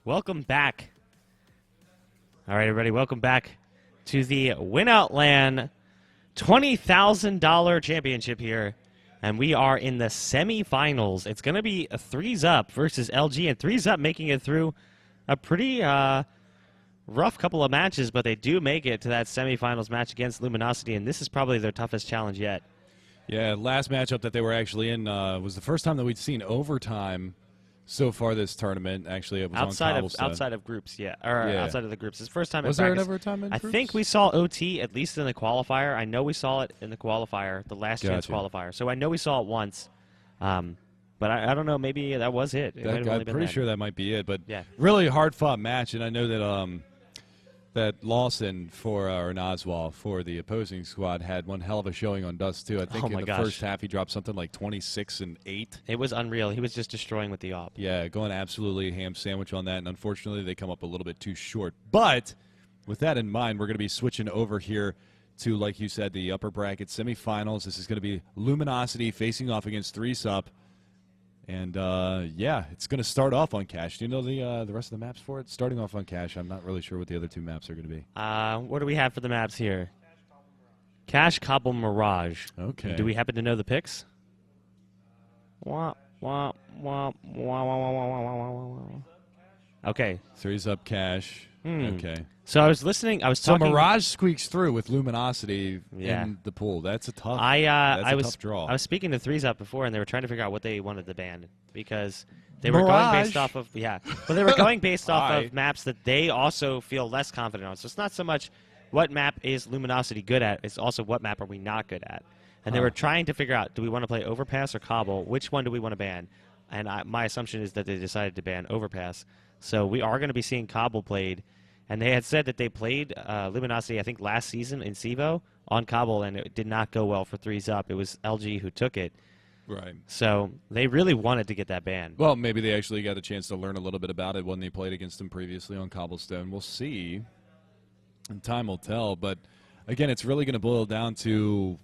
Welcome back. All right, everybody, welcome back to the WinOut LAN $20,000 championship here. And we are in the semifinals. It's going to be a 3-Up versus LG, and 3-Up making it through a pretty rough couple of matches, but they do make it to that semifinals match against Luminosity, and this is probably their toughest challenge yet. Yeah, last matchup that they were actually in was the first time that we'd seen overtime so far this tournament. Actually, it was outside of groups, outside of the groups. It's the first time. Was there an overtime in I groups? think we saw OT at least in the qualifier. I know we saw it in the qualifier, the last chance qualifier. So I know we saw it once, but I don't know. Maybe that was it. I'm pretty sure that might be it. But yeah, really hard fought match, and I know that that Lawson or Naswal for the opposing squad had one hell of a showing on Dust too. I think in the first half he dropped something like 26 and 8. It was unreal. He was just destroying with the op. Yeah, going absolutely ham sandwich on that, and unfortunately they come up a little bit too short. But with that in mind, we're going to be switching over here to, like you said, the upper bracket semifinals. This is going to be Luminosity facing off against 3-Up. And, yeah, it's going to start off on Cash. Do you know the rest of the maps for it? Starting off on Cash, I'm not really sure what the other two maps are going to be. What do we have for the maps here? Cash, Cobble, Mirage. Okay. Do we happen to know the picks? Wah, wah, wah, wah, wah, wah, wah, wah, wah, wah. Okay. 3-Up Cash. Okay. So I was listening. I was so talking. Mirage squeaks through with Luminosity in the pool. That's a tough. Tough draw. I was speaking to 3-Up before, and they were trying to figure out what they wanted to ban because they were going based off of but they were going based off of maps that they also feel less confident on. So it's not so much what map is Luminosity good at; it's also what map are we not good at. And they were trying to figure out: do we want to play Overpass or Cobble? Which one do we want to ban? And my assumption is that they decided to ban Overpass. So we are going to be seeing Cobble played. And they had said that they played Luminosity, I think, last season in CEVO on Cobble, and it did not go well for 3-Up. It was LG who took it. Right. So they really wanted to get that ban. Well, maybe they actually got a chance to learn a little bit about it when they played against them previously on Cobblestone. We'll see, and time will tell. But, again, it's really going to boil down to,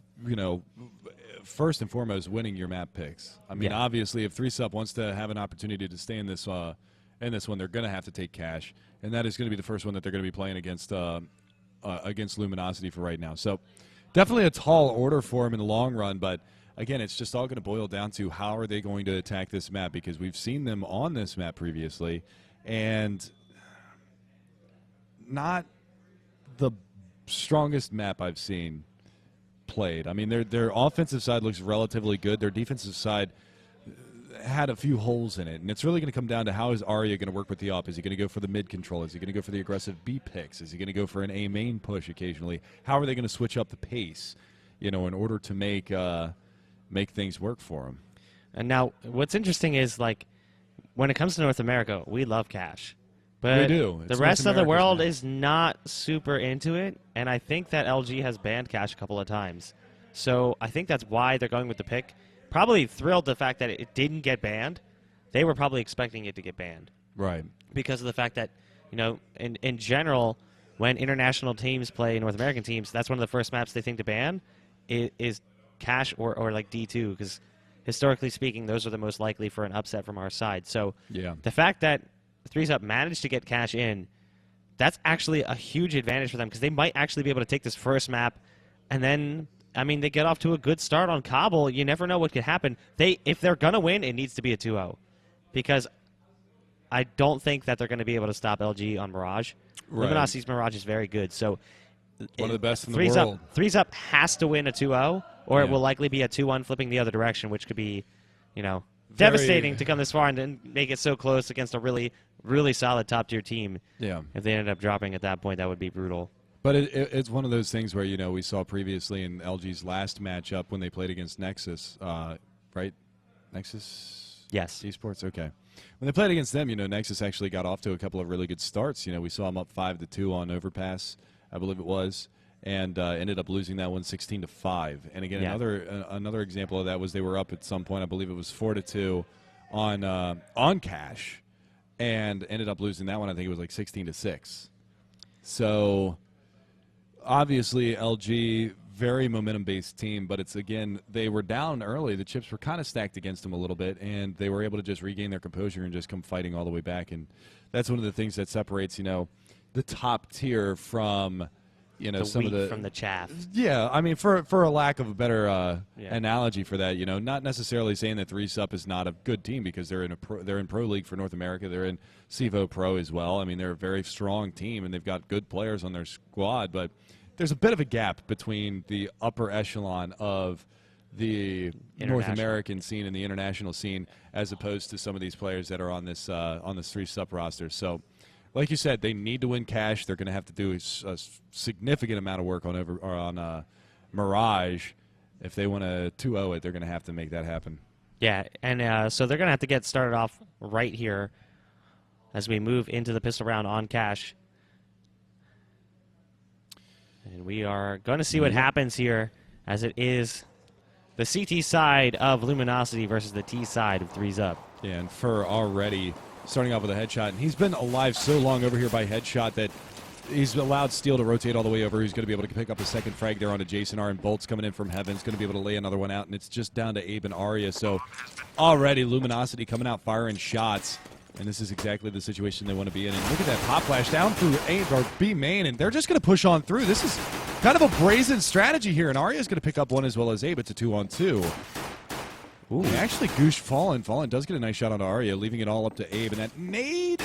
first and foremost, winning your map picks. I mean, obviously, if 3-Up wants to have an opportunity to stay in this one, they're going to have to take Cash. And that is going to be the first one that they're going to be playing against Luminosity for right now. So definitely a tall order for them in the long run. But, again, it's just all going to boil down to how are they going to attack this map, because we've seen them on this map previously. And not the strongest map I've seen played. I mean, their offensive side looks relatively good. Their defensive side had a few holes in it, and it's really going to come down to how is Arya going to work with the op. Is he going to go for the mid control? Is he going to go for the aggressive B picks? Is he going to go for an A main push occasionally? How are they going to switch up the pace, in order to make things work for him? And now, what's interesting is, like, when it comes to North America, we love Cash. But we do. The rest of the world is not super into it, and I think that LG has banned Cash a couple of times. So I think that's why they're going with the pick. Probably thrilled the fact that it didn't get banned. They were probably expecting it to get banned. Right. Because of the fact that, in general, when international teams play North American teams, that's one of the first maps they think to ban is Cash or like D2, because historically speaking, those are the most likely for an upset from our side. So the fact that 3-Up managed to get Cash in, that's actually a huge advantage for them, because they might actually be able to take this first map and then... I mean, they get off to a good start on Cobble. You never know what could happen. If they're going to win, it needs to be a 2-0. Because I don't think that they're going to be able to stop LG on Mirage. Right. Luminosity's Mirage is very good. So one of the best in the world. 3-Up has to win a 2-0, or it will likely be a 2-1 flipping the other direction, which could be, devastating to come this far and then make it so close against a really, really solid top-tier team. Yeah. If they ended up dropping at that point, that would be brutal. But it's one of those things where, we saw previously in LG's last matchup when they played against Nexus, right? Nexus? Yes. Esports? Okay. When they played against them, Nexus actually got off to a couple of really good starts. We saw them up 5-2 on Overpass, I believe it was, and ended up losing that one 16-5. And again, another example of that was they were up at some point, I believe it was 4-2 on Cash, and ended up losing that one, I think it was like 16-6. So... obviously, LG very momentum-based team, but it's, again, they were down early. The chips were kind of stacked against them a little bit, and they were able to just regain their composure and just come fighting all the way back. And that's one of the things that separates, the top tier from, some of the from the chaff. Yeah, I mean, for a lack of a better analogy for that, not necessarily saying that 3SUP is not a good team because they're in Pro League for North America. They're in CEVO Pro as well. I mean, they're a very strong team, and they've got good players on their squad, but there's a bit of a gap between the upper echelon of the North American scene and the international scene as opposed to some of these players that are on this 3SUP roster. So, like you said, they need to win cash. They're going to have to do a significant amount of work on Mirage. If they want to 2-0 it, they're going to have to make that happen. Yeah, and so they're going to have to get started off right here as we move into the pistol round on cash. And we are going to see what happens here, as it is the CT side of Luminosity versus the T side of 3SUP. Yeah, and Fur already starting off with a headshot. And he's been alive so long over here by headshot that he's allowed Steel to rotate all the way over. He's going to be able to pick up a second frag there onto Jason R. And Bolt's coming in from heaven. He's going to be able to lay another one out, and it's just down to Abe and Arya. So already Luminosity coming out firing shots. And this is exactly the situation they want to be in. And look at that pop flash down through A or B main, and they're just going to push on through. This is kind of a brazen strategy here, and Arya's going to pick up one as well as Abe. It's a 2-on-2. Ooh, actually gooshed Fallen. Fallen does get a nice shot onto Arya, leaving it all up to Abe. And that nade,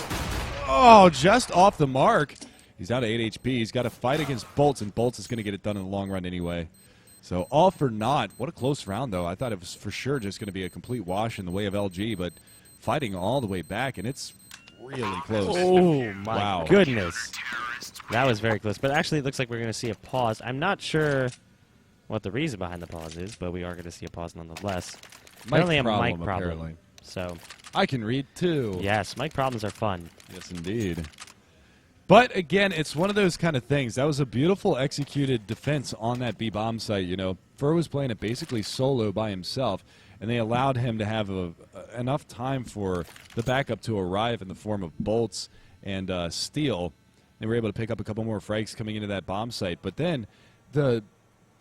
just off the mark. He's down to 8 HP. He's got to fight against Bolts, and Bolts is going to get it done in the long run anyway. So all for naught. What a close round, though. I thought it was for sure just going to be a complete wash in the way of LG, but fighting all the way back, and it's really close. Oh, my goodness. That was very close. But actually, it looks like we're going to see a pause. I'm not sure what the reason behind the pause is, but we are going to see a pause nonetheless. Apparently a mic problem. Apparently. So I can read, too. Yes, mic problems are fun. Yes, indeed. But, again, it's one of those kind of things. That was a beautiful executed defense on that B-bomb site. Fur was playing it basically solo by himself, and they allowed him to have enough time for the backup to arrive in the form of Bolts and Steel. They were able to pick up a couple more frags coming into that bomb site. But then the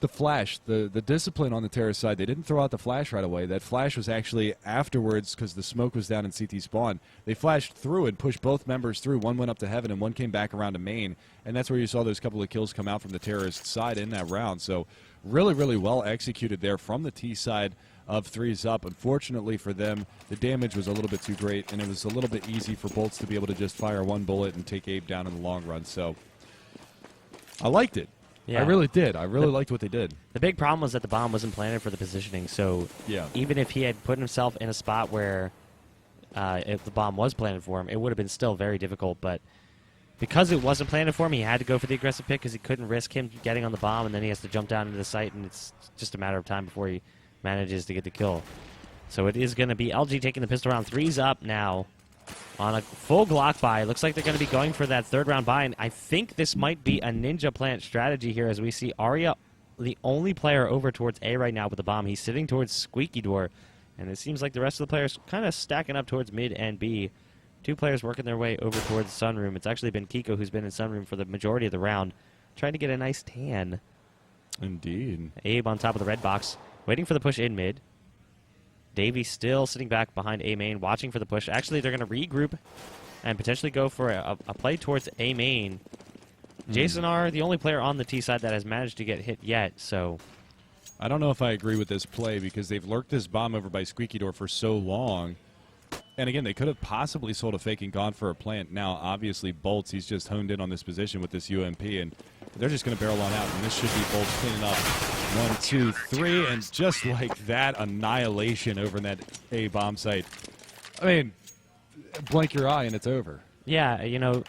flash, the discipline on the terrorist side, they didn't throw out the flash right away. That flash was actually afterwards because the smoke was down in CT spawn. They flashed through and pushed both members through. One went up to heaven and one came back around to main. And that's where you saw those couple of kills come out from the terrorist side in that round. So really, really well executed there from the T side of 3SUP. Unfortunately for them, the damage was a little bit too great, and it was a little bit easy for Bolts to be able to just fire one bullet and take Abe down in the long run. So I liked it. Yeah. I really did. I really liked what they did. The big problem was that the bomb wasn't planted for the positioning, so even if he had put himself in a spot where if the bomb was planted for him, it would have been still very difficult. But because it wasn't planted for him, he had to go for the aggressive pick because he couldn't risk him getting on the bomb, and then he has to jump down into the site, and it's just a matter of time before he manages to get the kill. So it is going to be LG taking the pistol round. 3SUP now on a full Glock buy. Looks like they're going to be going for that third round buy, and I think this might be a ninja plant strategy here as we see Arya, the only player over towards A right now with the bomb. He's sitting towards Squeaky Door, and it seems like the rest of the players kind of stacking up towards mid and B. Two players working their way over towards Sunroom. It's actually been Kiko who's been in Sunroom for the majority of the round, trying to get a nice tan. Indeed. Abe on top of the red box, waiting for the push in mid. Davey still sitting back behind A main, watching for the push. Actually, they're going to regroup and potentially go for a play towards A main. Jason R., the only player on the T side that has managed to get hit yet, so I don't know if I agree with this play because they've lurked this bomb over by Squeaky Door for so long. And again, they could have possibly sold a fake and gone for a plant. Now, obviously, Bolts, he's just honed in on this position with this UMP, and they're just going to barrel on out. And this should be Bolts cleaning up 1, 2, 3, and just like that, annihilation over in that A bomb site. I mean, blink your eye and it's over. Yeah,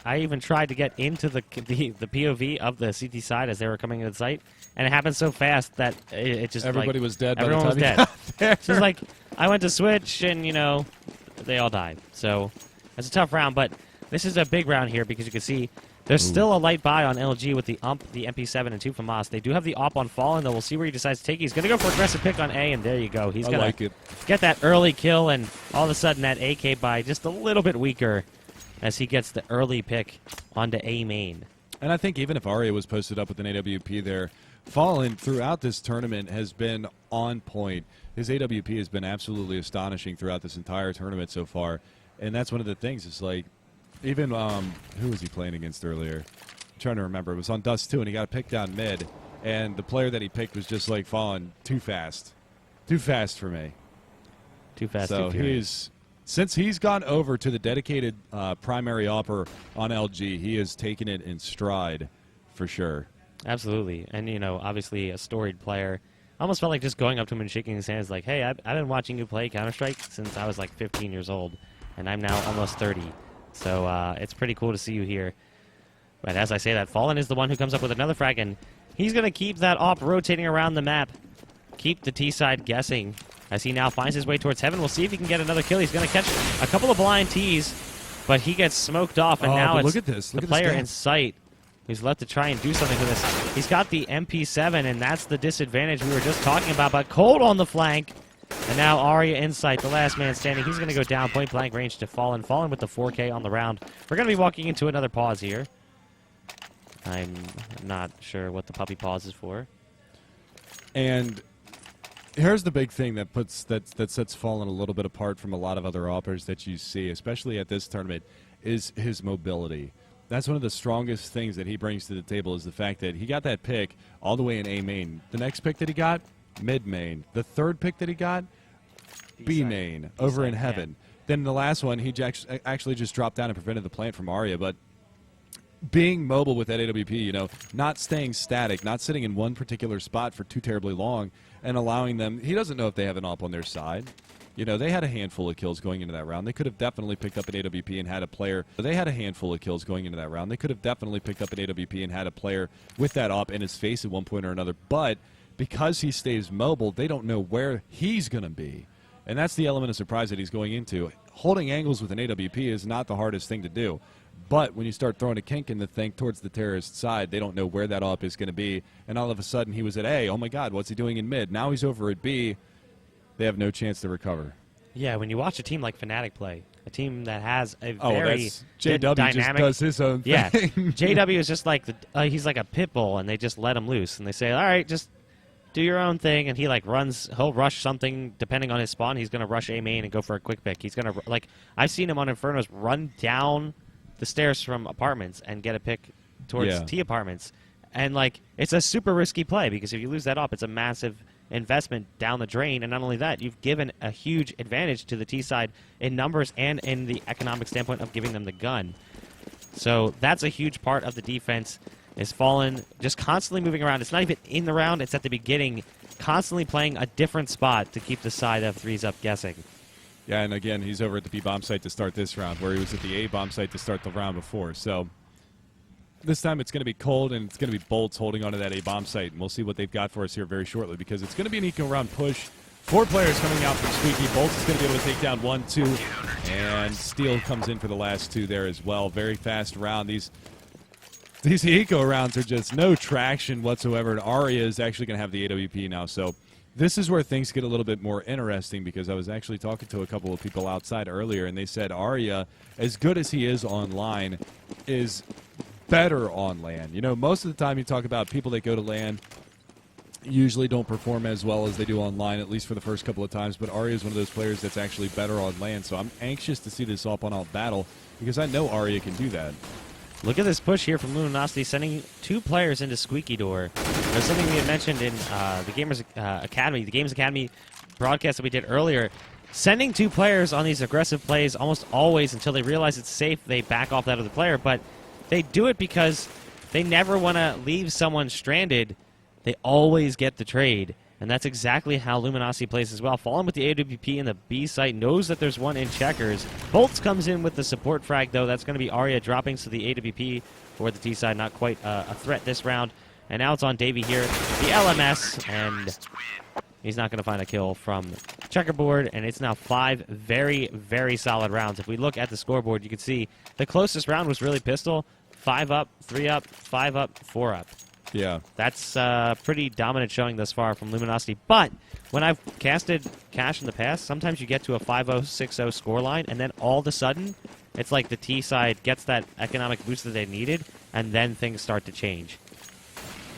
I even tried to get into the POV of the CT side as they were coming into the site, and it happened so fast that it just everybody was dead. Everyone was dead. So it's like I went to switch, and they all died. So it's a tough round, but this is a big round here because you can see there's still a light buy on LG with the UMP, the MP7, and 2 from Moss. They do have the op on Fallen, though. We'll see where he decides to take it. He's going to go for aggressive pick on A, and there you go. He's going to get that early kill, and all of a sudden that AK buy just a little bit weaker as he gets the early pick onto A main. And I think even if Arya was posted up with an AWP there, Fallen throughout this tournament has been on point. His AWP has been absolutely astonishing throughout this entire tournament so far, and that's one of the things. It's like, even who was he playing against earlier? I'm trying to remember. It was on Dust 2, and he got picked down mid, and the player that he picked was just like Fallen too fast for me. Too fast. So since he's gone over to the dedicated primary opper on LG, he has taken it in stride for sure. Absolutely. And, obviously a storied player. I almost felt like just going up to him and shaking his hands like, hey, I've been watching you play Counter-Strike since I was like 15 years old, and I'm now almost 30. So it's pretty cool to see you here. But as I say that, Fallen is the one who comes up with another frag, and he's going to keep that op rotating around the map, keep the T side guessing as he now finds his way towards heaven. We'll see if he can get another kill. He's going to catch a couple of blind Ts, but he gets smoked off, and now it's the player in sight who's left to try and do something with this. He's got the MP7, and that's the disadvantage we were just talking about, but Cold on the flank. And now Arya in sight, the last man standing. He's going to go down point-blank range to Fallen. Fallen with the 4K on the round. We're going to be walking into another pause here. I'm not sure what the puppy pause is for. And here's the big thing that sets Fallen a little bit apart from a lot of other offers that you see, especially at this tournament, is his mobility. That's one of the strongest things that he brings to the table, is the fact that he got that pick all the way in A main. The next pick that he got, mid main. The third pick that he got, B main, over in heaven. Then the last one, he actually just dropped down and prevented the plant from Arya. But being mobile with that AWP, not staying static, not sitting in one particular spot for too terribly long, and allowing them, he doesn't know if they have an op on their side. They had a handful of kills going into that round. They could have definitely picked up an AWP and had a player. They had a handful of kills going into that round. They could have definitely picked up an AWP and had a player with that op in his face at one point or another. But because he stays mobile, they don't know where he's going to be. And that's the element of surprise that he's going into. Holding angles with an AWP is not the hardest thing to do. But when you start throwing a kink in the thing towards the terrorist side, they don't know where that op is going to be. And all of a sudden, he was at A. Oh, my God, what's he doing in mid? Now he's over at B. They have no chance to recover. Yeah, when you watch a team like Fnatic play, a team that has a very JW dynamic, just does his own thing. Yeah, JW is just like he's like a pit bull, and they just let him loose, and they say, all right, just do your own thing, and he he'll rush something depending on his spawn. He's gonna rush A main and go for a quick pick. He's gonna I've seen him on Infernos run down the stairs from apartments and get a pick towards T apartments, and it's a super risky play, because if you lose that op, it's a massive investment down the drain. And not only that, you've given a huge advantage to the T side in numbers and in the economic standpoint of giving them the gun. So that's a huge part of the defense, is Fallen just constantly moving around. It's not even in the round, it's at the beginning, constantly playing a different spot to keep the side of threes up guessing. Yeah, and again, he's over at the B bomb site to start this round, where he was at the A bomb site to start the round before. So this time it's going to be Cold, and it's going to be Bolts holding onto that A bomb site, and we'll see what they've got for us here very shortly, because it's going to be an eco round push. 4 players coming out from Squeaky. Bolts is going to be able to take down 1, 2, and Steel comes in for the last 2 there as well. Very fast round. These eco rounds are just no traction whatsoever, and Arya is actually going to have the AWP now. So this is where things get a little bit more interesting, because I was actually talking to a couple of people outside earlier, and they said Arya, as good as he is online, is better on LAN. Most of the time you talk about people that go to LAN usually don't perform as well as they do online, at least for the first couple of times, but Arya is one of those players that's actually better on LAN, so I'm anxious to see this up-on-out battle, because I know Arya can do that. Look at this push here from Luminosity, sending 2 players into Squeaky Door. There's something we had mentioned in the Gamers Academy, the Games Academy broadcast that we did earlier. Sending 2 players on these aggressive plays almost always, until they realize it's safe, they back off that other player, but they do it because they never want to leave someone stranded. They always get the trade, and that's exactly how Luminosity plays as well. Fallen with the AWP in the B site, knows that there's one in checkers. Bolts comes in with the support frag, though. That's going to be Arya dropping, so the AWP for the T side, not quite a threat this round. And now it's on Davey here, the LMS, and he's not going to find a kill from checkerboard, and it's now 5 very, very solid rounds. If we look at the scoreboard, you can see the closest round was really pistol. 5 up, 3 up, 5 up, 4 up. Yeah. That's pretty dominant showing thus far from Luminosity. But when I've casted Cash in the past, sometimes you get to a 5-0, 6-0 scoreline, and then all of a sudden, it's like the T side gets that economic boost that they needed, and then things start to change.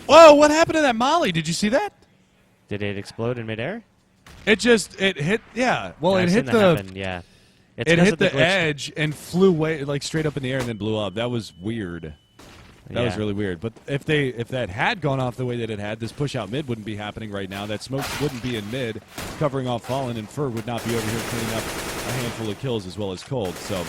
Whoa, what happened to that Molly? Did you see that? Did it explode in midair? It hit, yeah. Well, Yeah, it I've hit seen that happen, yeah. It's it 'cause hit of the glitch. edge and flew way, like straight up in the air and then blew up. That was weird. That was Yeah. really weird. But if that had gone off the way that it had, this push out mid wouldn't be happening right now. That smoke wouldn't be in mid, covering off Fallen, and Fur would not be over here cleaning up a handful of kills as well as Cold. So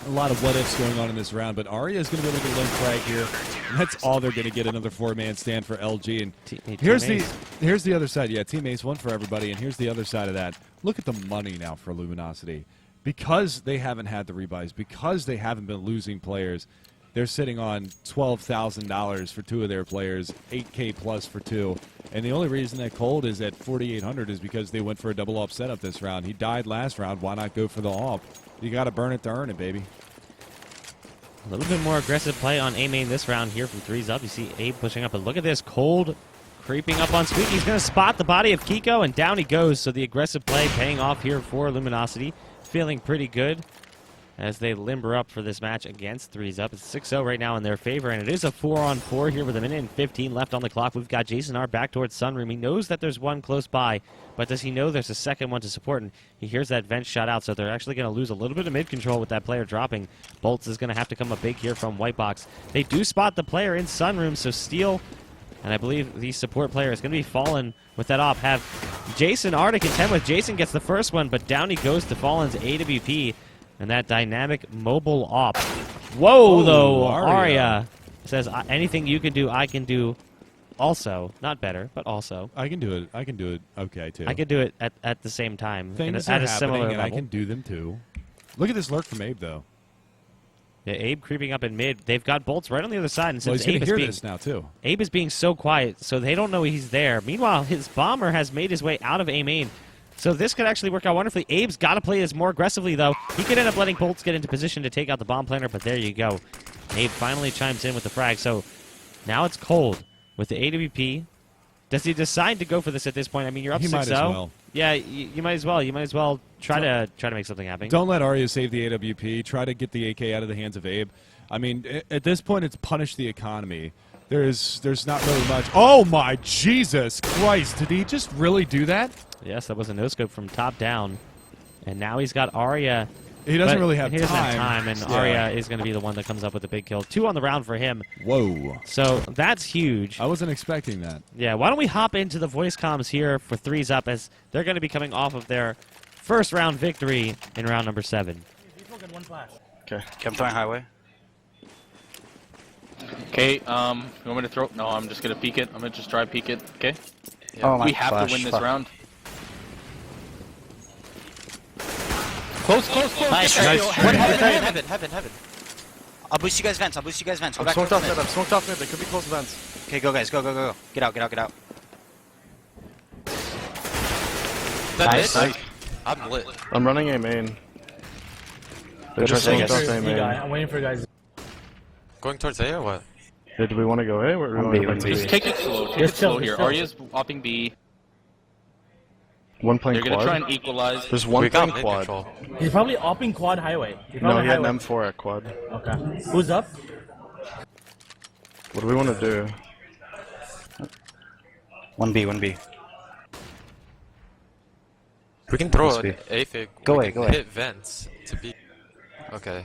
a lot of what ifs going on in this round. But Arya is going to be able to get a link frag here. And that's all they're going to get, another 4-man stand for LG. And here's the other side. Yeah, team ace, one for everybody. And here's the other side of that. Look at the money now for Luminosity. Because they haven't had the rebuys, because they haven't been losing players, they're sitting on $12,000 for 2 of their players, $8K plus for 2. And the only reason that Cold is at 4,800 is because they went for a double off setup this round. He died last round. Why not go for the off? You got to burn it to earn it, baby. A little bit more aggressive play on A main this round here from 3s up. You see Abe pushing up, but look at this. Cold creeping up on Squeaky. He's going to spot the body of Kiko, and down he goes. So the aggressive play paying off here for Luminosity. Feeling pretty good as they limber up for this match against 3s up. It's 6-0 right now in their favor, and it is a 4-on-4 here with 1:15 left on the clock. We've got Jason R back towards Sunroom. He knows that there's one close by, but does he know there's a second one to support? And he hears that vent shot out, so they're actually going to lose a little bit of mid control with that player dropping. Bolts is going to have to come up big here from Whitebox. They do spot the player in Sunroom, so Steel, and I believe the support player is going to be Fallen with that op. Have Jason R to contend with. Jason gets the first one, but down he goes to Fallen's AWP. And that dynamic mobile op. Whoa, though. Arya says, anything you can do, I can do also. Not better, but also. I can do it. I can do it okay, too. I can do it at the same time. Things at are a similar happening, and level. I can do them, too. Look at this lurk from Abe, though. Yeah, Abe creeping up in mid. They've got bolts right on the other side. And Well, since he's going Abe to is hear being, this now, too. Abe is being so quiet, so they don't know he's there. Meanwhile, his bomber has made his way out of A main. So this could actually work out wonderfully. Abe's got to play this more aggressively, though. He could end up letting Bolts get into position to take out the bomb planter, but there you go. Abe finally chimes in with the frag. So now it's Cold with the AWP. Does he decide to go for this at this point? I mean, you're up 6-0. He might as well. Yeah, you might as well. You might as well try to make something happen. Don't let Arya save the AWP. Try to get the AK out of the hands of Abe. I mean, at this point, it's punish the economy. There's not really much. Oh, my Jesus Christ. Did he just really do that? Yes, that was a no-scope from top down. And now he's got Arya. He doesn't really have he doesn't have time. time, and Arya is going to be the one that comes up with the big kill. 2 on the round for him. Whoa. So that's huge. I wasn't expecting that. Yeah, why don't we hop into the voice comms here for 3s up, as they're going to be coming off of their first round victory in round number 7. Okay, I'm throwing highway. Okay, you want me to throw? No, I'm just gonna peek it. I'm gonna just try peek it. Okay. Oh my We have flash, to win this fuck. round. Close. Nice, Get that nice. kill. Heaven. I'll boost you guys vents. Go I'm back smoked to off the mid. mid. I'm smoked off mid. They could be close events. Okay, go guys, go. Get out. Nice. I'm lit. I'm running A main. They Go just towards A, smoked off guys. A main. I'm waiting for you guys. Going towards A or what? Hey, do we want to go A or do we want B, to go one B. B? Just take it slow. Take Just it slow chill, here. just chill. Arya's opping B. One playing They're gonna try quad. and equalize. There's one We got playing mid quad. control. He's probably upping quad highway. He's No, probably he had an highway. M4 at quad. Okay. Who's up? What do we want to do? 1B. We can throw Must an be. A fig. Go We away, can go away. hit vents to B. Okay.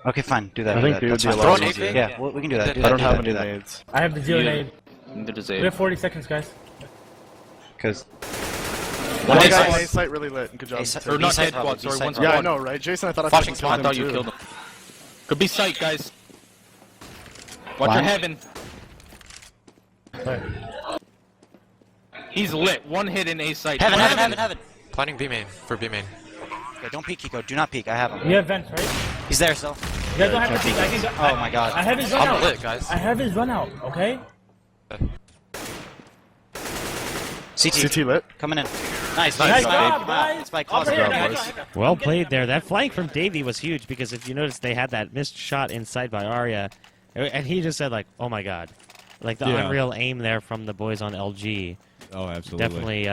Okay, fine. Do that. I do think that. B would That's be a fine. lot Throw an easier. AP? Yeah, we can do that. I Do I that, don't do have that, any do that. nades. I have the Yeah. grenade. Neither does We Abe. have 40 seconds, guys. Because One A guy side. A site really lit. Good job. A side- Or not B-side dead probably, quad, sorry, B-side one's Yeah, I quad. know, right? Jason, I thought I Flashing fucking I killed thought him you too. killed him. Could be sight, guys. Watch Fine. your heaven. Sorry. He's lit. One hit in A site. Heaven. Planning B main for B main. Okay, don't peek, Kiko. Do not peek. I have him. You have vents, right? He's there still. You guys don't have to peek. I can go. Oh my god. I have his run I'm out. lit, guys. I have his run out, okay? CT. lit. Coming in. Nice. Nice job, job, babe. guys. Spike Up closet. here, job, guys. boys. Well played there. That flank from Davey was huge, because if you notice, they had that missed shot inside by Arya. And he just said, like, oh my god. Like the Yeah. unreal aim there from the boys on LG. Oh, absolutely. Definitely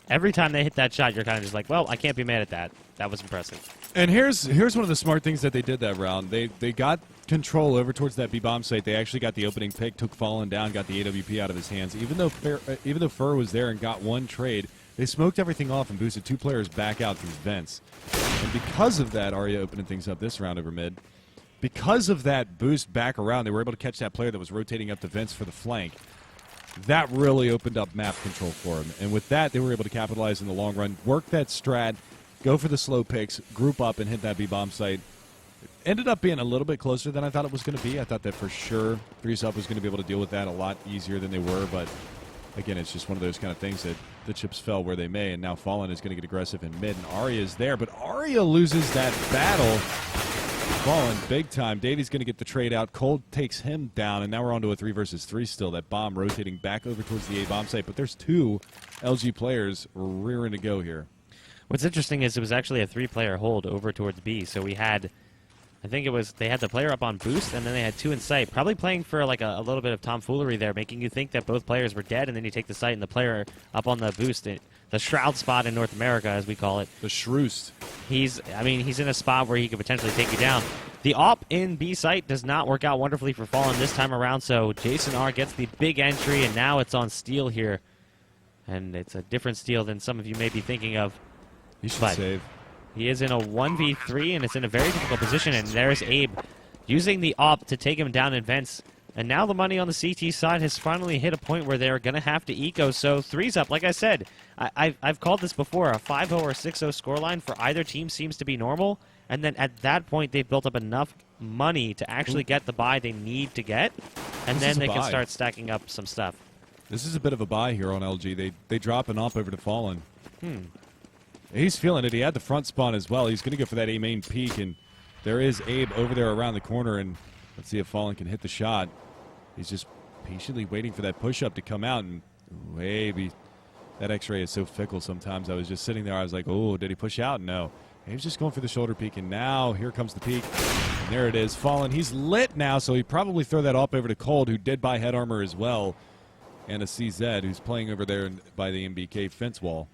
every time they hit that shot, you're kind of just like, well, I can't be mad at that. That was impressive. And here's one of the smart things that they did that round. They got control over towards that B-bomb site. They actually got the opening pick, took Fallen down, got the AWP out of his hands. Even though Fur was there and got one trade, they smoked everything off and boosted 2 players back out through vents. And because of that, Arya opening things up this round over mid. Because of that boost back around, they were able to catch that player that was rotating up the vents for the flank. That really opened up map control for him. And with that, they were able to capitalize in the long run, work that strat, go for the slow picks, group up, and hit that B-bomb site. It ended up being a little bit closer than I thought it was going to be. I thought that for sure Threes Up was going to be able to deal with that a lot easier than they were. But, again, it's just one of those kind of things that the chips fell where they may. And now Fallen is going to get aggressive in mid, and Arya is there. But Arya loses that battle. Fallen big time. Davy's going to get the trade out. Cold takes him down, and now we're on to a 3 versus 3 still. That bomb rotating back over towards the A bomb site. But there's 2 LG players rearing to go here. What's interesting is it was actually a 3-player hold over towards B. So we had, I think it was, they had the player up on boost, and then they had 2 in sight. Probably playing for like a little bit of tomfoolery there, making you think that both players were dead, and then you take the sight and the player up on the boost, the shroud spot in North America, as we call it. The Shroost. He's in a spot where he could potentially take you down. The op in B site does not work out wonderfully for Fallen this time around, so Jason R gets the big entry, and now it's on Steel here. And it's a different Steel than some of you may be thinking of. He should But save. he is in a 1v3, and it's in a very difficult position, and there's Abe using the op to take him down in vents. And now the money on the CT side has finally hit a point where they're going to have to eco, so 3's up. Like I said, I've called this before. A 5-0 or 6-0 scoreline for either team seems to be normal, and then at that point they've built up enough money to actually get the buy they need to get, and then they can start stacking up some stuff. This is a bit of a buy here on LG. They drop an op over to Fallen. He's feeling it. He had the front spawn as well. He's going to go for that A main peek, and there is Abe over there around the corner, and let's see if Fallen can hit the shot. He's just patiently waiting for that push-up to come out, and maybe that X-ray is so fickle sometimes. I was just sitting there. I was like, oh, did he push out? No. He was just going for the shoulder peek, and now here comes the peek. And there it is. Fallen. He's lit now, so he probably throw that up over to Cold, who did buy head armor as well, and a CZ, who's playing over there by the MBK fence wall.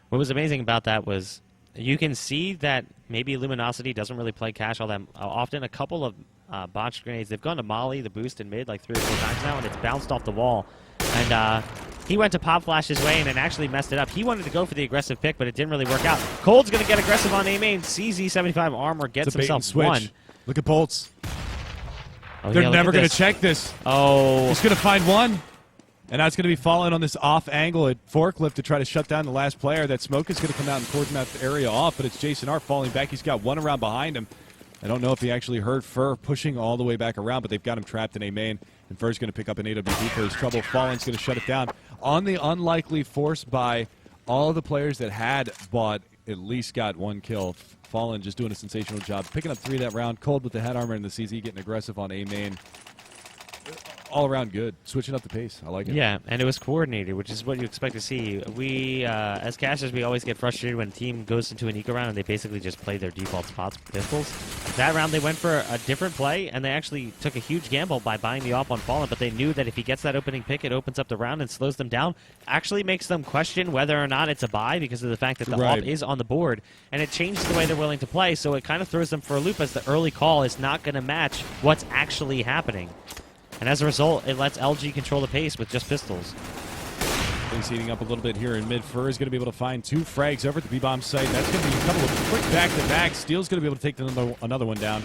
What was amazing about that was you can see that maybe Luminosity doesn't really play cash all that often. A couple of botched grenades. They've gone to Molly, the boost in mid, like 3 or 4 times now, and it's bounced off the wall. And he went to pop flash his way and then actually messed it up. He wanted to go for the aggressive pick, but it didn't really work out. Cold's going to get aggressive on A main. CZ75 armor gets himself one. Look at Bolts. Oh, They're yeah, never going to check this. Oh. He's going to find one. And now it's going to be falling on this off angle at forklift to try to shut down the last player. That smoke is going to come out and cordon that area off, but it's Jason R falling back. He's got one around behind him. I don't know if he actually heard Fur pushing all the way back around, but they've got him trapped in A main. And Fur's going to pick up an AWP for his trouble. Fallen's going to shut it down. On the unlikely force by all of the players that had bought, at least got one kill. Fallen just doing a sensational job. Picking up 3 that round. Cold with the head armor and the CZ getting aggressive on A main. All around good. Switching up the pace. I like it. Yeah, and it was coordinated, which is what you expect to see. We, as casters, we always get frustrated when a team goes into an eco round and they basically just play their default spots with pistols. That round they went for a different play, and they actually took a huge gamble by buying the op on Fallen, but they knew that if he gets that opening pick, it opens up the round and slows them down. Actually makes them question whether or not it's a buy because of the fact that the op is on the board, and it changes the way they're willing to play, so it kind of throws them for a loop as the early call is not going to match what's actually happening. And as a result, it lets LG control the pace with just pistols. Things heating up a little bit here in mid. Fur is going to be able to find 2 frags over at the B-bomb site. That's going to be a couple of quick back-to-back. Steel's going to be able to take another one down.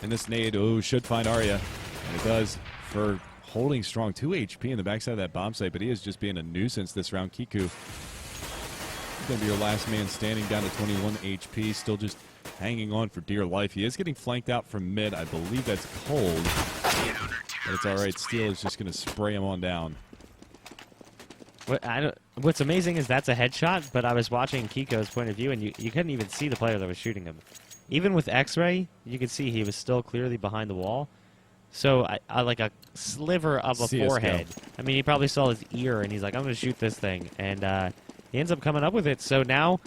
And this nade, should find Arya. And it does. Fur holding strong. 2 HP in the backside of that bomb site, but he is just being a nuisance this round. Kiku going to be your last man standing down to 21 HP. Still just hanging on for dear life. He is getting flanked out from mid. I believe that's Cold. But it's all right. Steel is just going to spray him on down. What's amazing is that's a headshot, but I was watching Kiko's point of view, and you couldn't even see the player that was shooting him. Even with X-ray, you could see he was still clearly behind the wall. So, I like a sliver of a forehead. I mean, he probably saw his ear, and he's like, I'm going to shoot this thing. And he ends up coming up with it. So now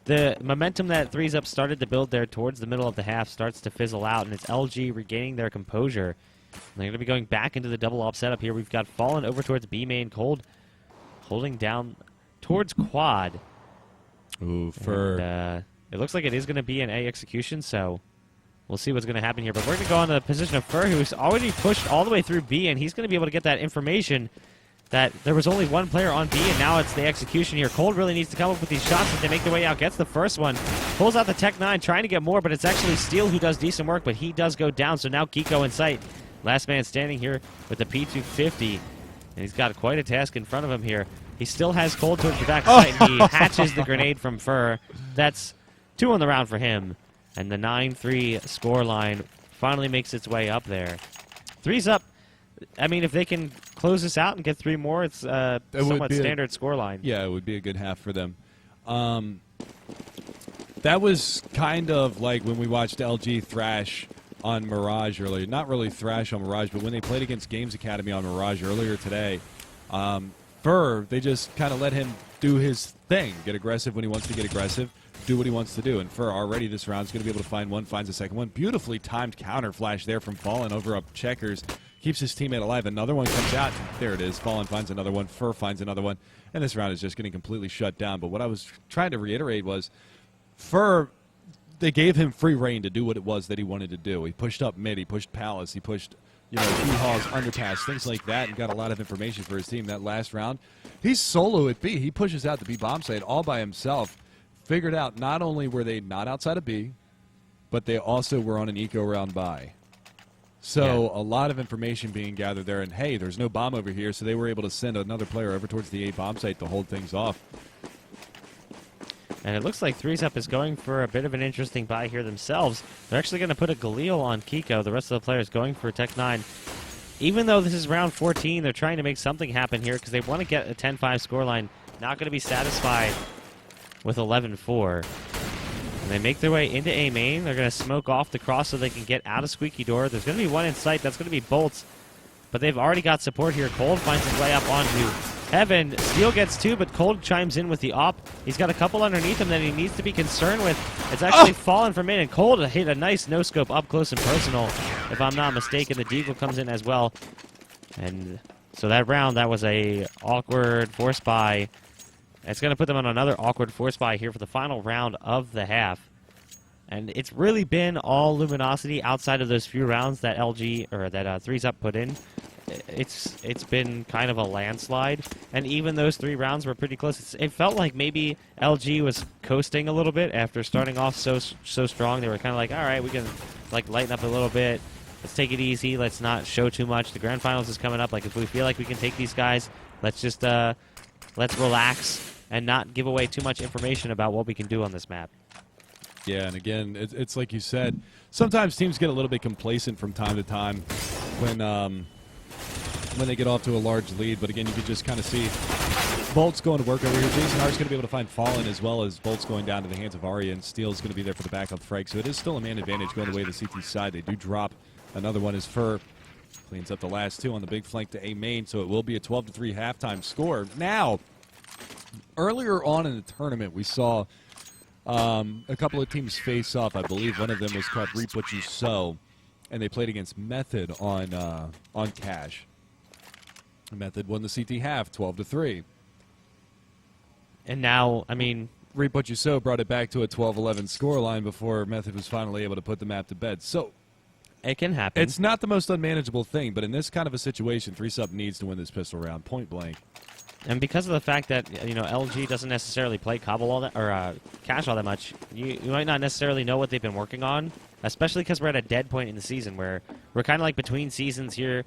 the momentum that 3's Up started to build there towards the middle of the half starts to fizzle out, and it's LG regaining their composure. They're going to be going back into the double op setup here. We've got Fallen over towards B main. Cold holding down towards quad. Ooh, for And, it looks like it is going to be an A execution, so we'll see what's going to happen here. But we're going to go on the position of Fur, who's already pushed all the way through B, and he's going to be able to get that information that there was only one player on B, and now it's the execution here. Cold really needs to come up with these shots as they make their way out. Gets the first one. Pulls out the Tech 9, trying to get more, but it's actually Steel who does decent work, but he does go down, so now Kiko in sight. Last man standing here with the P250, and he's got quite a task in front of him here. He still has Cold towards the back of sight, and he hatches the grenade from Fur. That's 2 on the round for him. And the 9-3 score line finally makes its way up there. 3's up. I mean, if they can close this out and get 3 more, it's somewhat standard score line. Yeah, it would be a good half for them. That was kind of like when we watched LG thrash on Mirage earlier. Not really thrash on Mirage, but when they played against Games Academy on Mirage earlier today, Fur, they just kind of let him do his thing. Get aggressive when he wants to get aggressive. Do what he wants to do. And Fur already this round is going to be able to find one, finds a second one. Beautifully timed counter flash there from Fallen over up Checkers. Keeps his teammate alive. Another one comes out. There it is. Fallen finds another one. Fur finds another one. And this round is just getting completely shut down. But what I was trying to reiterate was Fur, they gave him free reign to do what it was that he wanted to do. He pushed up mid. He pushed Palace. He pushed, T-Halls, underpass, things like that, and got a lot of information for his team. That last round, he's solo at B. He pushes out the B bomb site all by himself. Figured out not only were they not outside of B, but they also were on an eco round by. So a lot of information being gathered there, and hey, there's no bomb over here, so they were able to send another player over towards the A bomb site to hold things off. And it looks like 3's Up is going for a bit of an interesting buy here themselves. They're actually going to put a Galil on Kiko. The rest of the players going for Tech 9. Even though this is round 14, they're trying to make something happen here because they want to get a 10-5 scoreline. Not going to be satisfied with 11-4. And they make their way into A main. They're going to smoke off the cross so they can get out of Squeaky Door. There's going to be one in sight. That's going to be Bolts. But they've already got support here. Cold finds his way up onto Heaven. Steel gets 2, but Cold chimes in with the op. He's got a couple underneath him that he needs to be concerned with. It's actually fallen from in, and Cold hit a nice no-scope up close and personal, if I'm not mistaken. The Deagle comes in as well. And so that round, that was a awkward force buy. It's going to put them on another awkward force buy here for the final round of the half. And it's really been all Luminosity outside of those few rounds that LG, or that 3's Up put in. It's been kind of a landslide, and even those 3 rounds were pretty close. It felt like maybe LG was coasting a little bit after starting off so strong. They were kind of like, all right, we can lighten up a little bit. Let's take it easy. Let's not show too much. The grand finals is coming up. Like, if we feel like we can take these guys, let's just let's relax and not give away too much information about what we can do on this map. Yeah, and again, it's like you said, sometimes teams get a little bit complacent from time to time when they get off to a large lead. But again, you can just kind of see Bolt's going to work over here. Jason R's going to be able to find Fallen, as well as Bolt's going down to the hands of Arya, and Steel's going to be there for the backup frag. So it is still a man advantage going away to the CT side. They do drop another one as Fur cleans up the last 2 on the big flank to A main, so it will be a 12-3 halftime score. Now, earlier on in the tournament, we saw a couple of teams face off. I believe one of them was called Reap What You Sow, and they played against Method on Cash. Method won the CT half, 12-3. And now, I mean, Reap What You Sow brought it back to a 12-11 scoreline before Method was finally able to put the map to bed. So it can happen. it's not the most unmanageable thing, but in this kind of a situation, 3's Up needs to win this pistol round, point blank. And because of the fact that, LG doesn't necessarily play Cobble all that, or Cash all that much, you might not necessarily know what they've been working on, especially because we're at a dead point in the season where we're kind of like between seasons here.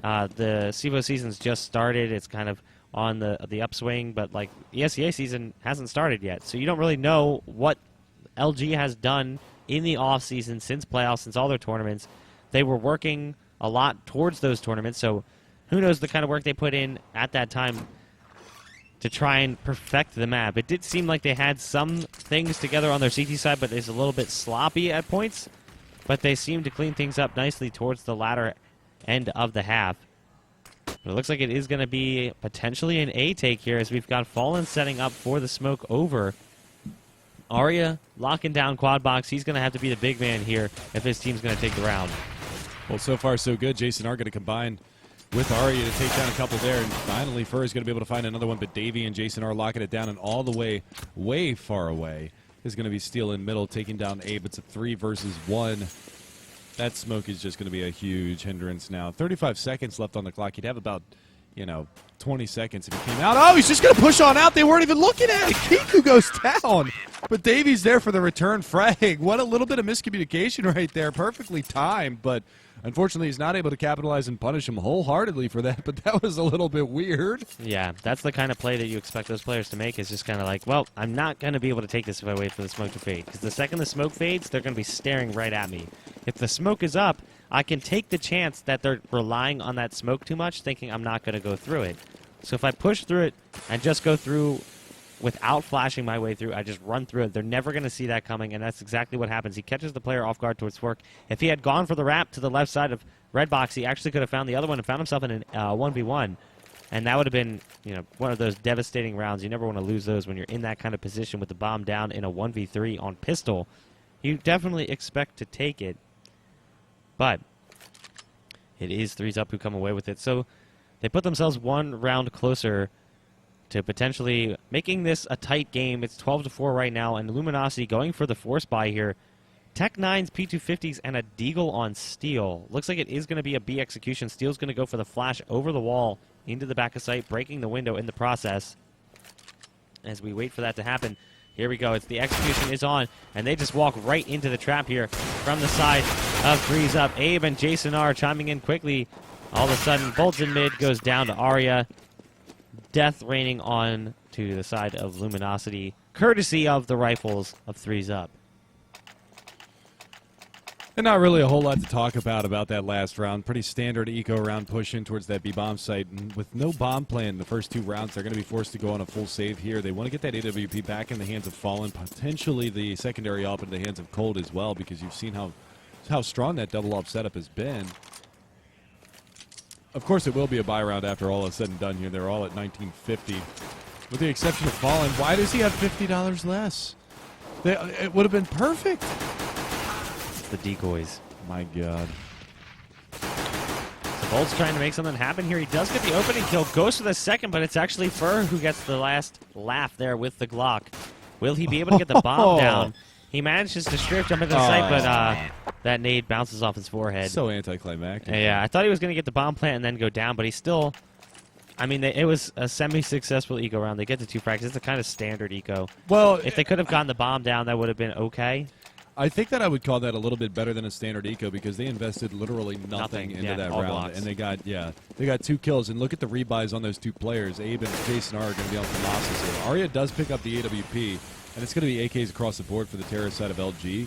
The CEVO season's just started. It's kind of on the upswing, but like the SEA season hasn't started yet. So you don't really know what LG has done in the off season since playoffs, since all their tournaments. They were working a lot towards those tournaments, so who knows the kind of work they put in at that time to try and perfect the map. It did seem like they had some things together on their CT side, but it's a little bit sloppy at points. But they seem to clean things up nicely towards the latter end of the half. But it looks like it is going to be potentially an A take here, as we've got Fallen setting up for the smoke over. Arya locking down quad box. He's going to have to be the big man here if his team's going to take the round. Well, so far so good. Jason R going to combine with Arya to take down a couple there. And finally, Fur is going to be able to find another one, but Davey and Jason are locking it down, and all the way, way far away, is going to be Steel in middle, taking down Abe. It's a 3 versus 1. That smoke is just going to be a huge hindrance now. 35 seconds left on the clock. He'd have about, 20 seconds if he came out. Oh, he's just going to push on out. They weren't even looking at it. Kiku goes down. But Davey's there for the return frag. What a little bit of miscommunication right there. Perfectly timed, but unfortunately he's not able to capitalize and punish him wholeheartedly for that. But that was a little bit weird. Yeah, that's the kind of play that you expect those players to make, is just kind of like, well, I'm not going to be able to take this if I wait for the smoke to fade. Because the second the smoke fades, they're going to be staring right at me. If the smoke is up, I can take the chance that they're relying on that smoke too much, thinking I'm not going to go through it. So if I push through it and just go through without flashing my way through, I just run through it. They're never going to see that coming, and that's exactly what happens. He catches the player off guard towards Fork. If he had gone for the wrap to the left side of Red Box, he actually could have found the other one and found himself in a 1v1. And that would have been, one of those devastating rounds. You never want to lose those when you're in that kind of position with the bomb down in a 1v3 on pistol. You definitely expect to take it. But it is Threes Up who come away with it. So they put themselves one round closer to potentially making this a tight game. It's 12-4 right now, and Luminosity going for the force buy here. Tech 9s, P250s, and a Deagle on Steel. Looks like it is going to be a B execution. Steel's going to go for the flash over the wall into the back of sight, breaking the window in the process. As we wait for that to happen, here we go. It's the execution is on, and they just walk right into the trap here from the side of Threes Up. Abe and Jason are chiming in quickly. All of a sudden, Bolts in mid goes down to Arya. Death raining on to the side of Luminosity, courtesy of the rifles of Threes Up. And not really a whole lot to talk about that last round. Pretty standard eco round push in towards that B-bomb site. And with no bomb plan in the first 2 rounds, they're going to be forced to go on a full save here. They want to get that AWP back in the hands of Fallen, potentially the secondary op in the hands of Cold as well, because you've seen how strong that double op setup has been. Of course, it will be a buy round after all is said and done here. They're all at 1950. With the exception of Fallen, why does he have $50 less? It would have been perfect. The decoys. My God. So Bolt's trying to make something happen here. He does get the opening kill, goes for the second, but it's actually Fur who gets the last laugh there with the Glock. Will he be able to get the bomb down? He manages to strip jump into the sight, but that nade bounces off his forehead. So anticlimactic. Yeah, I thought he was going to get the bomb plant and then go down, but he still... I mean, it was a semi-successful eco round. They get to 2 frags. It's a kind of standard eco. Well, if they could have gotten the bomb down, that would have been okay. I think that I would call that a little bit better than a standard eco because they invested literally nothing into that round, blocks. and they got 2 kills. And look at the rebuys on those 2 players. Abe and Jason are going to be on Colossus here. Arya does pick up the AWP, and it's going to be AKs across the board for the terrorist side of LG.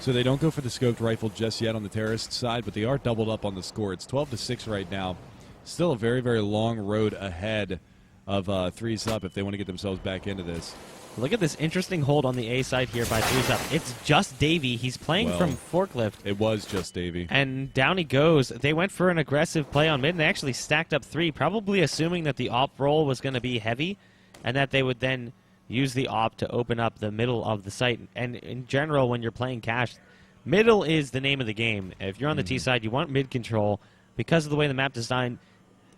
So they don't go for the scoped rifle just yet on the terrorist side, but they are doubled up on the score. It's 12-6 right now. Still a very, very long road ahead of Threes Up if they want to get themselves back into this. Look at this interesting hold on the A side here by Threes Up. It's just Davey. He's playing from forklift. It was just Davey. And down he goes. They went for an aggressive play on mid, and they actually stacked up 3, probably assuming that the op roll was going to be heavy and that they would then use the op to open up the middle of the site. And in general, when you're playing cash, middle is the name of the game. If you're on the T side, you want mid control. Because of the way the map designed,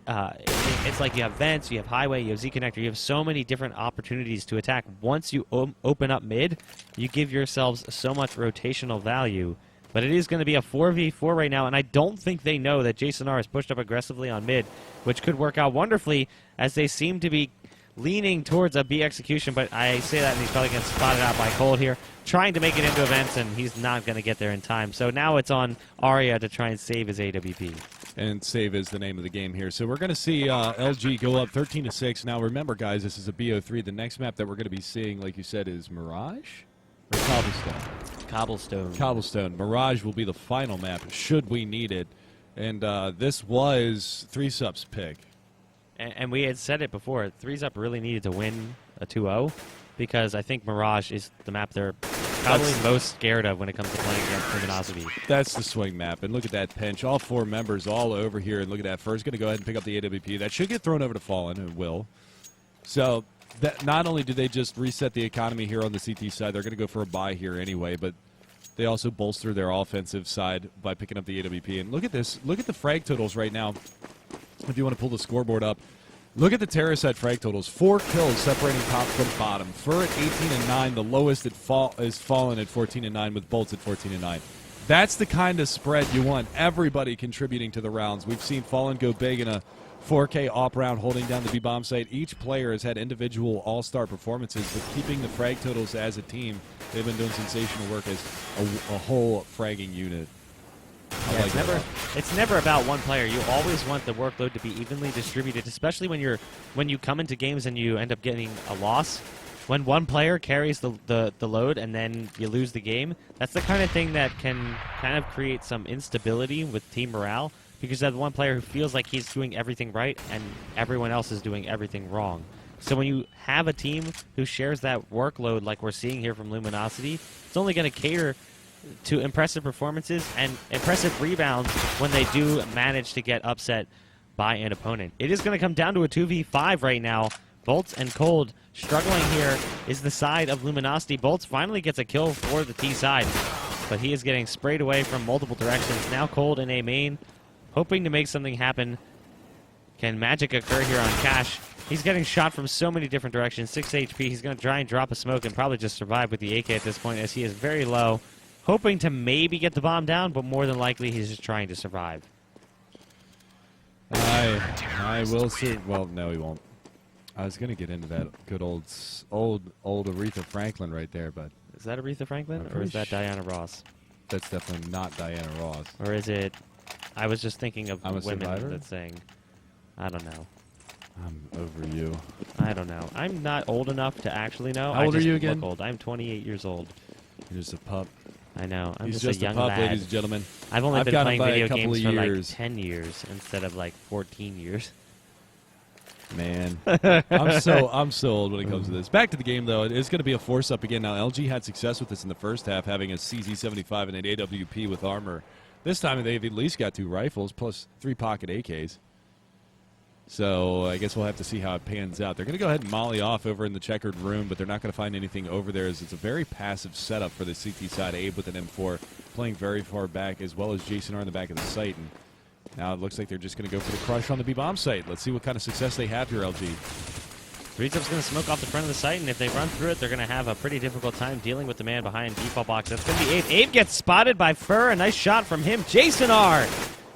it's like you have vents, you have highway, you have Z-connector, you have so many different opportunities to attack. Once you open up mid, you give yourselves so much rotational value. But it is going to be a 4v4 right now, and I don't think they know that Jason R is pushed up aggressively on mid, which could work out wonderfully as they seem to be leaning towards a B execution, but I say that and he's probably going to spot it out by Cold here, trying to make it into events, and he's not going to get there in time. So now it's on Arya to try and save his AWP. And save is the name of the game here. So we're going to see LG go up 13-6. Now remember, guys, this is a BO3. The next map that we're going to be seeing, like you said, is Mirage? Or Cobblestone? Cobblestone. Mirage will be the final map, should we need it. And this was Threes Up's pick. And we had said it before, Threes Up really needed to win a 2-0 because I think Mirage is the map they're probably most scared of when it comes to playing against Luminosity. That's the swing map. And look at that pinch. All 4 members all over here. And look at that. First going to go ahead and pick up the AWP. That should get thrown over to Fallen, and will. So that not only do they just reset the economy here on the CT side, they're going to go for a buy here anyway, but they also bolster their offensive side by picking up the AWP. And look at this. Look at the frag totals right now. if you want to pull the scoreboard up. Look at the Terracide frag totals. 4 kills separating top from bottom. Fur at 18-9. The lowest is Fallen at 14-9 with Bolts at 14-9. That's the kind of spread you want. Everybody contributing to the rounds. We've seen Fallen go big in a 4K op round holding down the B-bomb site. Each player has had individual all-star performances, but keeping the frag totals as a team, they've been doing sensational work as a whole fragging unit. Yeah, it's never about one player. You always want the workload to be evenly distributed, especially when you come into games and you end up getting a loss. When one player carries the load and then you lose the game, that's the kind of thing that can kind of create some instability with team morale, because you have one player who feels like he's doing everything right and everyone else is doing everything wrong. So when you have a team who shares that workload like we're seeing here from Luminosity, it's only going to cater to impressive performances and impressive rebounds when they do manage to get upset by an opponent. It is going to come down to a 2v5 right now. Bolts and Cold struggling here is the side of Luminosity. Bolts finally gets a kill for the T side, but he is getting sprayed away from multiple directions. Now Cold in A main, hoping to make something happen. Can magic occur here on Cash? He's getting shot from so many different directions. 6 HP. He's going to try and drop a smoke and probably just survive with the AK at this point, as he is very low. Hoping to maybe get the bomb down, but more than likely he's just trying to survive. I will see. Well, no, he won't. I was going to get into that good old Aretha Franklin right there, but Is that Aretha Franklin, or is that Diana Ross? that's definitely not Diana Ross. Or is it... I was just thinking of I'm a women Survivor? that sang. I don't know. I'm over you. I don't know. I'm not old enough to actually know. How old I are just you look again? old. I'm 28 years old. You're just a pup. I know. I'm He's just a young pup, lad. ladies and gentlemen. I've only been got him playing by a video couple games of for like years. 10 years instead of like 14 years. Man, I'm so old when it comes to this. Back to the game, though. It is going to be a force-up again. Now, LG had success with this in the first half, having a CZ-75 and an AWP with armor. This time, they've at least got 2 rifles plus 3 pocket AKs. So I guess we'll have to see how it pans out. They're going to go ahead and molly off over in the checkered room, but they're not going to find anything over there, as it's a very passive setup for the CT side. Abe with an M4 playing very far back, as well as Jason R in the back of the site. And now it looks like they're just going to go for the crush on the B-bomb site. Let's see what kind of success they have here, LG. Threesup's going to smoke off the front of the site, and if they run through it, they're going to have a pretty difficult time dealing with the man behind default box. That's going to be Abe. Abe gets spotted by Fur. A nice shot from him. Jason R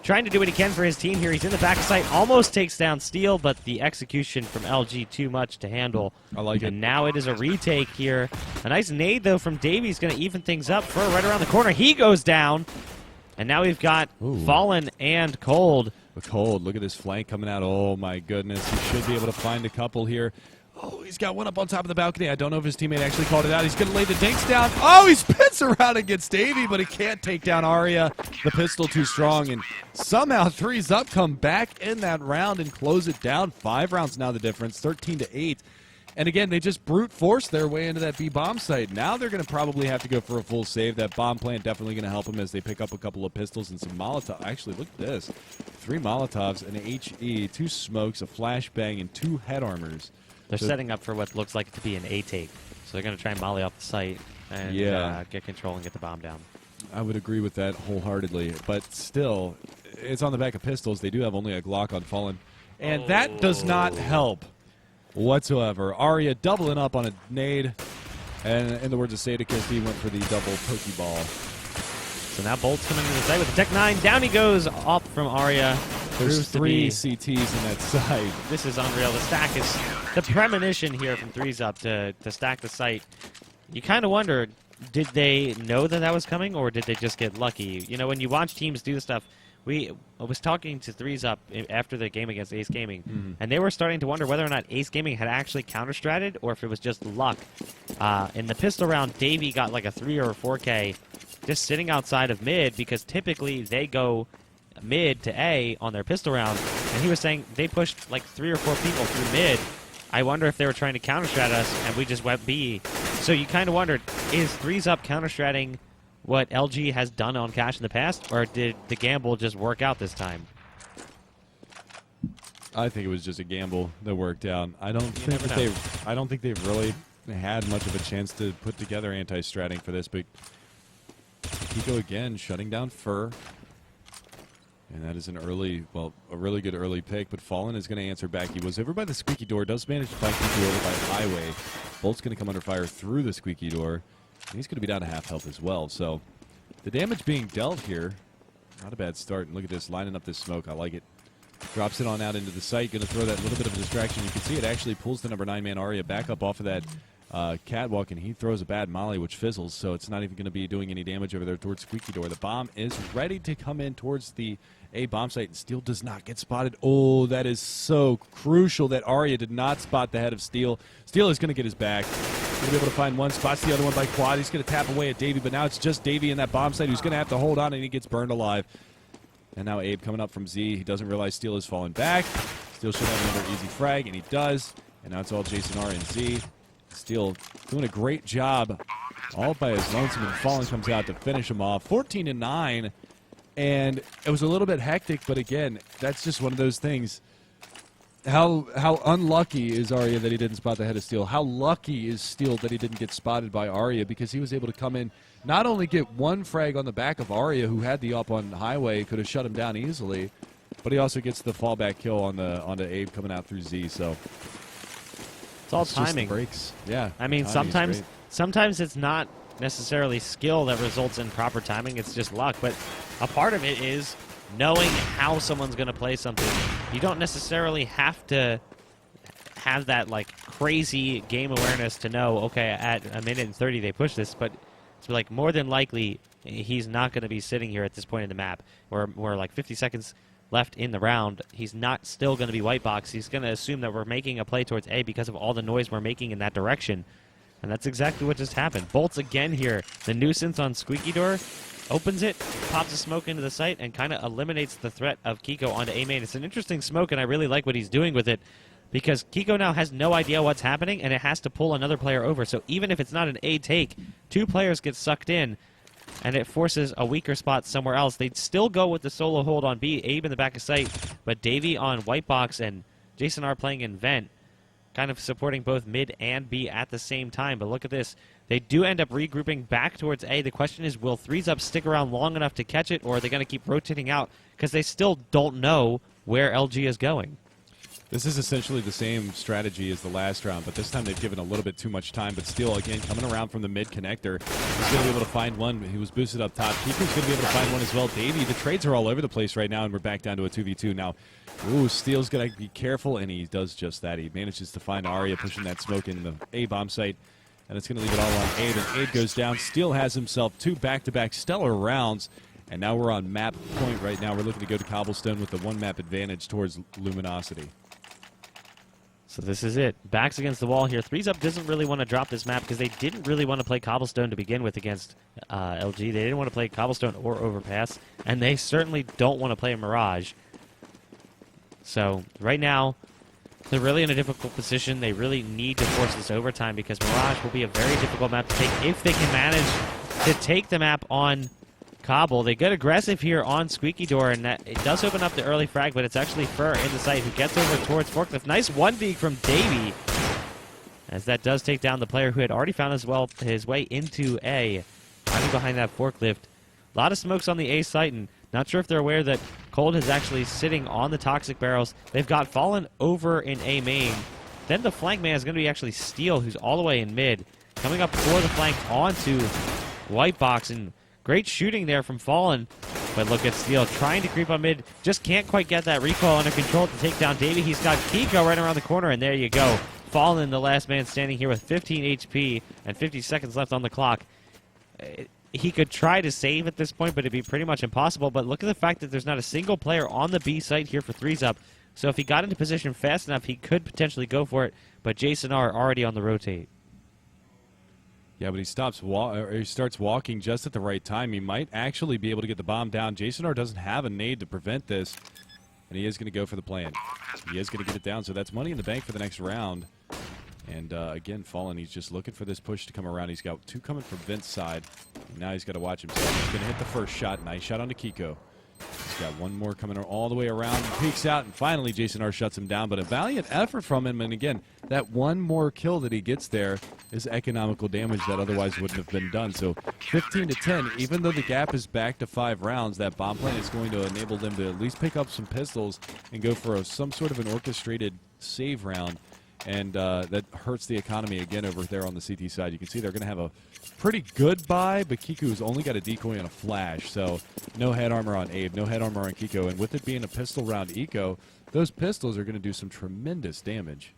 trying to do what he can for his team here. He's in the back of sight, almost takes down Steel, but the execution from LG too much to handle. I like it. And now it is a retake here. A nice nade, though, from Davies, going to even things up. Fur right around the corner. He goes down. And now we've got Fallen and Cold. Cold, look at this flank coming out. Oh, my goodness. He should be able to find a couple here. Oh, he's got one up on top of the balcony. I don't know if his teammate actually called it out. He's going to lay the dinks down. Oh, he spins around against Davey, but he can't take down Arya. The pistol too strong, and somehow Threes Up come back in that round and close it down. 5 rounds now the difference, 13-8. And again, they just brute force their way into that B-bomb site. Now they're going to probably have to go for a full save. That bomb plant definitely going to help them as they pick up a couple of pistols and some Molotov. Actually, look at this. 3 Molotovs, an HE, 2 smokes, a flashbang, and 2 head armors. They're setting up for what looks like to be an A-take. So they're going to try and molly off the site and get control and get the bomb down. I would agree with that wholeheartedly. But still, it's on the back of pistols. They do have only a Glock on Fallen. And that does not help whatsoever. Arya doubling up on a nade. And in the words of Sadicus, he went for the double Pokeball. So now Bolt's coming to the site with the Tech 9. Down he goes off from Arya. There's 3 CTs in that site. This is unreal. The stack is the premonition here from Threes Up to stack the site. You kind of wonder, did they know that was coming, or did they just get lucky? You know, when you watch teams do stuff, I was talking to Threes Up after the game against Ace Gaming, and they were starting to wonder whether or not Ace Gaming had actually counter-stratted or if it was just luck. In the pistol round, Davey got like a 3 or a 4K just sitting outside of mid, because typically they go mid to A on their pistol round, and he was saying they pushed like 3 or 4 people through mid. I wonder if they were trying to counter-strat us, and we just went B. So you kind of wondered, is Threes Up counter-stratting what LG has done on Cash in the past, or did the gamble just work out this time? I think it was just a gamble that worked out. I don't think they've really had much of a chance to put together anti-stratting for this, but Kiko again shutting down Fur. And that is an early, well, a really good early pick, but Fallen is going to answer back. He was over by the squeaky door, does manage to find Kiko over by Highway. Bolt's going to come under fire through the squeaky door. And he's going to be down to half health as well. So the damage being dealt here, not a bad start. And look at this, lining up this smoke. I like it. Drops it on out into the site. Going to throw that little bit of a distraction. You can see it actually pulls the number 9-man Arya back up off of that catwalk, and he throws a bad molly, which fizzles, so it's not even going to be doing any damage over there towards squeaky door. The bomb is ready to come in towards the A bomb site, and Steel does not get spotted. Oh, that is so crucial that Arya did not spot the head of Steel. Steel is going to get his back. Going to be able to find one, spots the other one by Quad. He's going to tap away at Davey, but now it's just Davey in that bomb site who's going to have to hold on, and he gets burned alive. And now Abe coming up from Z. He doesn't realize Steel is falling back. Steel should have another easy frag, and he does. And now it's all Jason R and Z. Steel doing a great job all by his lonesome, and Fallen comes out to finish him off. 14-9, and it was a little bit hectic, but again, that's just one of those things. How unlucky is Arya that he didn't spot the head of Steel? How lucky is Steel that he didn't get spotted by Arya, because he was able to come in, not only get one frag on the back of Arya, who had the up on Highway, could have shut him down easily, but he also gets the fallback kill on the Abe coming out through Z. So It's all it's just the timing. breaks. Yeah. I mean, timing is great. sometimes it's not necessarily skill that results in proper timing. It's just luck. But a part of it is knowing how someone's going to play something. You don't necessarily have to have that like crazy game awareness to know, okay, at a minute and 30 they push this, but it's like more than likely he's not going to be sitting here at this point in the map. We're like 50 seconds left in the round. He's not still going to be white box. He's going to assume that we're making a play towards A because of all the noise we're making in that direction. And that's exactly what just happened. Bolts again here. The nuisance on squeaky door. Opens it, pops a smoke into the site, and kind of eliminates the threat of Kiko onto A main. It's an interesting smoke, and I really like what he's doing with it, because Kiko now has no idea what's happening, and it has to pull another player over. So even if it's not an A take, two players get sucked in, and it forces a weaker spot somewhere else. They'd still go with the solo hold on B, Abe in the back of sight, but Davey on white box and Jason R playing in vent, kind of supporting both mid and B at the same time. But look at this. They do end up regrouping back towards A. The question is, will 3-Up stick around long enough to catch it, or are they going to keep rotating out? Because they still don't know where LG is going. This is essentially the same strategy as the last round, but this time they've given a little bit too much time. But Steel, again, coming around from the mid connector. He's going to be able to find one. He was boosted up top. Kiko's going to be able to find one as well. Davey, the trades are all over the place right now, and we're back down to a 2v2 now. Ooh, Steel's going to be careful, and he does just that. He manages to find Arya pushing that smoke in the A-bomb site, and it's going to leave it all on Abe, and Abe goes down. Steel has himself two back-to-back stellar rounds, and now we're on map point right now. We're looking to go to Cobblestone with the one-map advantage towards Luminosity. So this is it. Backs against the wall here. 3-Up doesn't really want to drop this map because they didn't really want to play Cobblestone to begin with against LG. They didn't want to play Cobblestone or Overpass, and they certainly don't want to play Mirage. So right now, they're really in a difficult position. They really need to force this overtime because Mirage will be a very difficult map to take if they can manage to take the map on Cobble. They get aggressive here on Squeaky Door, and that, it does open up the early frag, but it's actually Fur in the site who gets over towards Forklift. Nice one beak from Davey, as that does take down the player who had already found his way into A. Hiding behind that Forklift. A lot of smokes on the A site, and not sure if they're aware that Cold is actually sitting on the toxic barrels. They've got Fallen over in A main. Then the flank man is going to be actually Steel, who's all the way in mid. Coming up for the flank onto White Box, and great shooting there from Fallen. But look at Steel trying to creep on mid. Just can't quite get that recoil under control to take down Davey. He's got Kiko right around the corner, and there you go. Fallen, the last man standing here with 15 HP and 50 seconds left on the clock. He could try to save at this point, but it'd be pretty much impossible. But look at the fact that there's not a single player on the B site here for 3-Up. So if he got into position fast enough, he could potentially go for it. But Jason R already on the rotate. Yeah, but he starts walking just at the right time. He might actually be able to get the bomb down. Jason R doesn't have a nade to prevent this, and he is going to go for the plant. He is going to get it down, so that's money in the bank for the next round. And again, Fallen, he's just looking for this push to come around. He's got two coming from Vince's side, and now he's got to watch himself. He's going to hit the first shot. Nice shot onto Kiko. He's got one more coming all the way around, peeks out, and finally Jason R shuts him down. But a valiant effort from him, and again, that one more kill that he gets there is economical damage that otherwise wouldn't have been done. So 15 to 10, even though the gap is back to 5 rounds, that bomb plant is going to enable them to at least pick up some pistols and go for some sort of an orchestrated save round. And that hurts the economy again over there on the CT side. You can see they're going to have a pretty good buy, but Kiku's only got a decoy and a flash, so no head armor on Abe, no head armor on Kiko. And with it being a pistol round eco, those pistols are going to do some tremendous damage.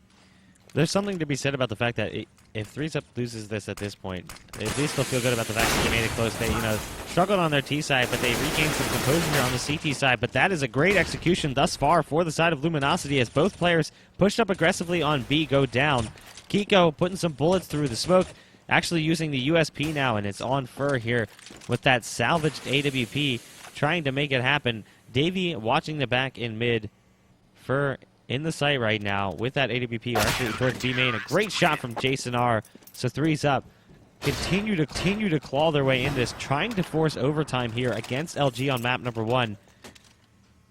There's something to be said about the fact that if 3 Up loses this at this point, they still feel good about the fact that they made it close. They, struggled on their T side, but they regained some composure here on the CT side. But that is a great execution thus far for the side of Luminosity as both players pushed up aggressively on B go down. Kiko putting some bullets through the smoke, actually using the USP now, and it's on Fur here with that salvaged AWP, trying to make it happen. Davey watching the back in mid. Fur in the site right now with that AWP actually towards B main. A great shot from Jason R. So 3's up. Continue to claw their way in this, trying to force overtime here against LG on map number 1.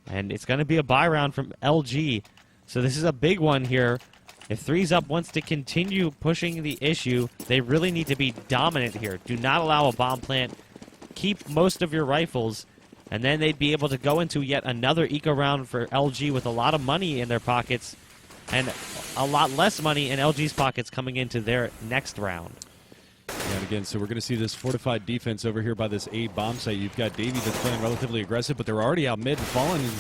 And it's going to be a buy round from LG. So this is a big one here. If 3's Up wants to continue pushing the issue, they really need to be dominant here. Do not allow a bomb plant. Keep most of your rifles. And then they'd be able to go into yet another eco round for LG with a lot of money in their pockets and a lot less money in LG's pockets coming into their next round. And again, so we're going to see this fortified defense over here by this A bomb site. You've got Davey that's playing relatively aggressive, but they're already out mid and falling. And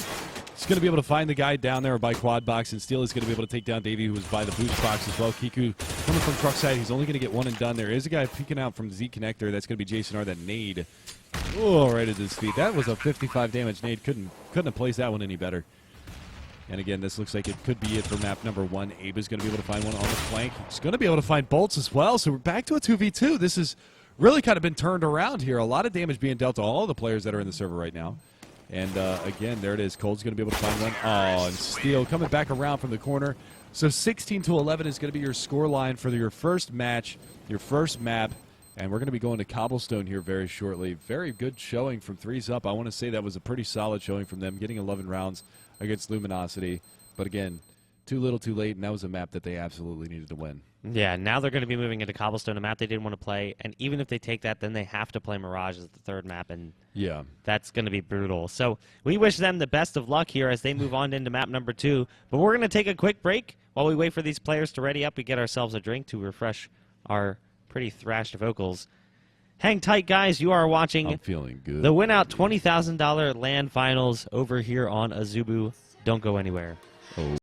he's going to be able to find the guy down there by quad box, and Steel is going to be able to take down Davey, who was by the boost box as well. Kiku coming from truck side. He's only going to get one and done. There is a guy peeking out from Z connector. That's going to be Jason R. That nade. Oh, right at his feet. That was a 55 damage nade. Couldn't have placed that one any better. And again, this looks like it could be it for map number 1. Abe is going to be able to find one on the flank. He's going to be able to find bolts as well. So we're back to a 2v2. This has really kind of been turned around here. A lot of damage being dealt to all of the players that are in the server right now. And again, there it is. Cold's going to be able to find one. Oh, and Steel coming back around from the corner. So 16 to 11 is going to be your score line for your first match, your first map. And we're going to be going to Cobblestone here very shortly. Very good showing from 3's Up. I want to say that was a pretty solid showing from them, getting 11 rounds against Luminosity. But again, too little too late, and that was a map that they absolutely needed to win. Yeah, now they're going to be moving into Cobblestone, a map they didn't want to play. And even if they take that, then they have to play Mirage as the third map, and yeah, that's going to be brutal. So we wish them the best of luck here as they move on into map number 2. But we're going to take a quick break while we wait for these players to ready up. We get ourselves a drink to refresh our pretty thrashed vocals. Hang tight, guys. You are watching I'm feeling good. the WinOut $20,000 LAN Finals over here on Azubu. Don't go anywhere. Oh.